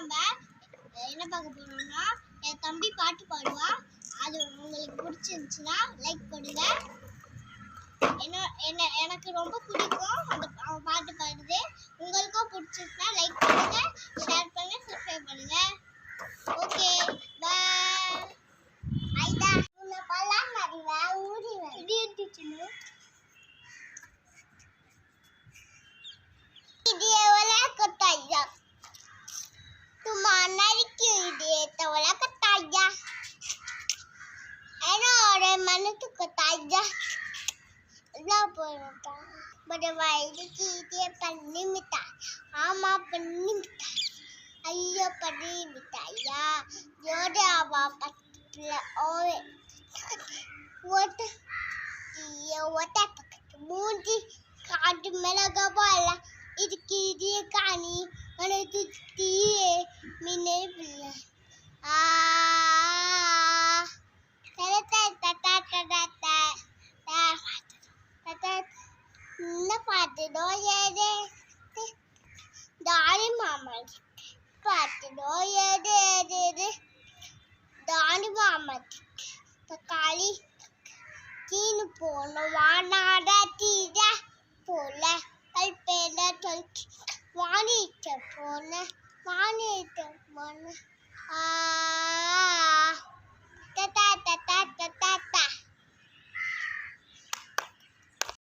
நம்ம என்ன பார்க்க போறோம்னா என் தம்பி பாட்டு பாடுவா. அது உங்களுக்கு பிடிச்சிருந்துச்சுன்னா லைக் பண்ணுங்க. எனக்கு ரொம்ப பிடிக்கும் அவன் பாட்டு பாடுறது. உங்களுக்கும் பிடிச்சிருச்சுன்னா லைக் பண்ணுங்க, ஷேர் பண்ணுங்க, சப்ஸ்கிரைப் பண்ணுங்க. Okay bye. ஐடா உன்னை பல்லாம் நடிவா ஊடி இது எடுத்துச்சுன்னு இது எவ்வளோ கொத்தாயா तुम्हारा क्यों तो वाला कटाया है ना और मन तो कटाया ला पड़ता बड़े भाई की ये पन्नी मिटा आमा पन्नी मिटा अय्यो पन्नी मिटाया जोड़े आवा पतला ओए वो तक मुंडी काट में लगा वाला इसकी ये कहानी अरे तुझी मैंने बोला ता ता ता ता ता ता ता न पाते दो ये दे दाढ़ी मामा पाते दो ये दे दे दे दाढ़ी मामा तो काली तीन पोन वाना रहती जा पोला कल पेला तो वानी च पोना वानी च पोना